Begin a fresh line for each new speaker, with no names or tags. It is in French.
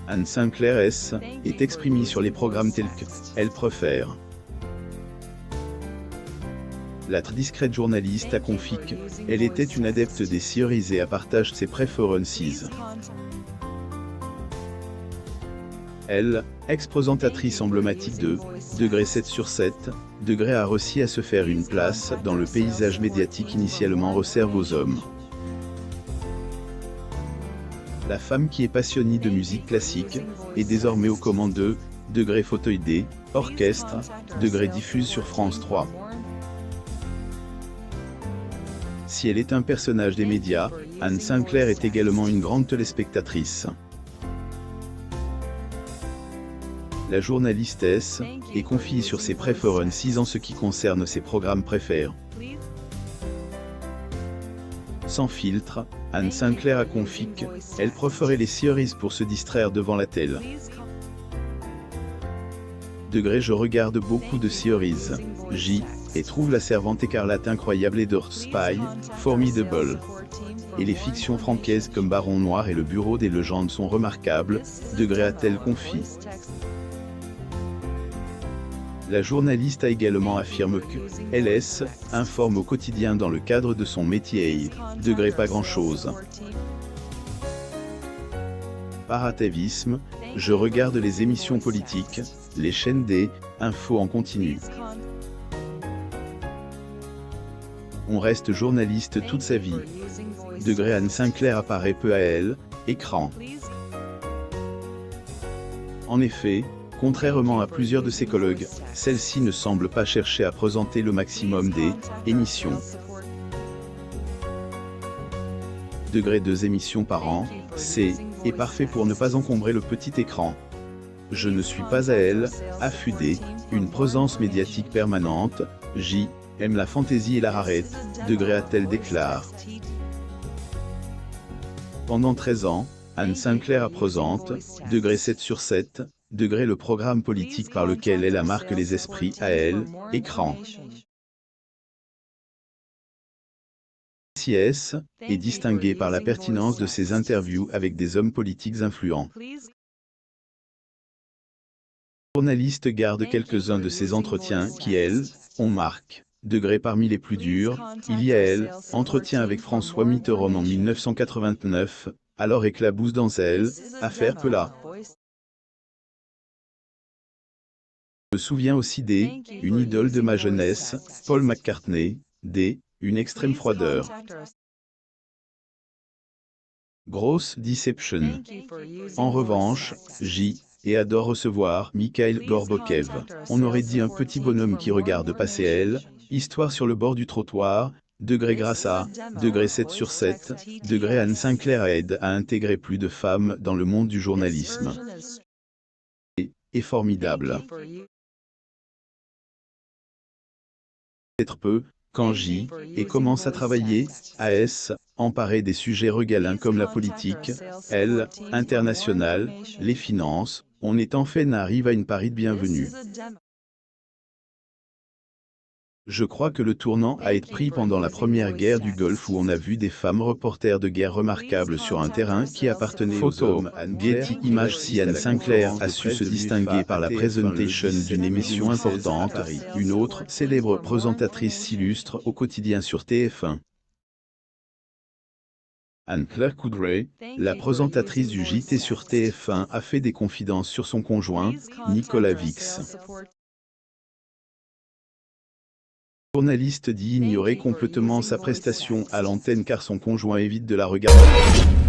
Anne Sinclair est exprimée sur les programmes tels que « Elle préfère ». La très discrète journaliste a confié qu'elle était une adepte des séries et partage ses préférences. Elle, ex-présentatrice emblématique de Degré 7 sur 7, Degré a réussi à se faire une place dans le paysage médiatique initialement réservé aux hommes. La femme qui est passionnée de musique classique est désormais aux commandes de Degré Fauteuil Orchestre, Degré diffuse sur France 3. Si elle est un personnage des médias, Anne Sinclair est également une grande téléspectatrice. La journaliste est confiée sur ses préférences en ce qui concerne ses programmes préférés. Sans filtre, Anne Sinclair a confié qu'elle préférait les séries pour se distraire devant la télé. Degré je regarde beaucoup de séries, et trouve La Servante écarlate incroyable et Door Spy, formidable. Et les fictions françaises comme Baron Noir et Le Bureau des légendes sont remarquables, Degré a-t-elle confié. La journaliste a également affirmé qu'elle informe au quotidien dans le cadre de son métier et Degré pas grand-chose. Par atavisme, je regarde les émissions politiques, les chaînes des infos en continu. On reste journaliste toute sa vie. Degré Anne Sinclair apparaît peu à elle, écran. En effet, contrairement à plusieurs de ses collègues, celle-ci ne semble pas chercher à présenter le maximum des émissions. Degré 2 émissions par an, est parfait pour ne pas encombrer le petit écran. Je ne suis pas à elle, affûdée, une présence médiatique permanente, j'aime la fantaisie et la rarette, Degré a-t-elle déclaré. Pendant 13 ans, Anne Sinclair a présente, Degré 7 sur 7, Degré le programme politique par lequel elle a marqué les esprits à elle, écran. CIS est distinguée par la pertinence de ses interviews avec des hommes politiques influents. Le journaliste garde quelques-uns de ses entretiens qui, ont marqué. Degré parmi les plus durs, il y a entretien avec François Mitterrand en 1989, alors éclabousse dans affaire Pelat. Je me souviens aussi une idole de ma jeunesse, Paul McCartney, une extrême froideur. Grosse Deception. En revanche, et adore recevoir Mikhail Gorbachev. On aurait dit un petit bonhomme qui regarde passer histoire sur le bord du trottoir, Degré grâce à Degré 7 sur 7, Degré Anne Sinclair aide à intégrer plus de femmes dans le monde du journalisme. Et formidable. Peut-être peu, quand et commence à travailler, emparé des sujets regalins comme la politique, internationale, les finances, on est en fait n'arrive à une pari de bienvenue. Je crois que le tournant a été pris pendant la première guerre du Golfe où on a vu des femmes reporters de guerre remarquables sur un terrain qui appartenait aux hommes. Getty Images si Anne Sinclair a su se distinguer par la présentation d'une émission importante, une autre célèbre présentatrice s'illustre au quotidien sur TF1. Anne-Claire Coudray, la présentatrice du JT sur TF1 a fait des confidences sur son conjoint, Nicolas Vix. Le journaliste dit ignorer complètement sa prestation à l'antenne car son conjoint évite de la regarder.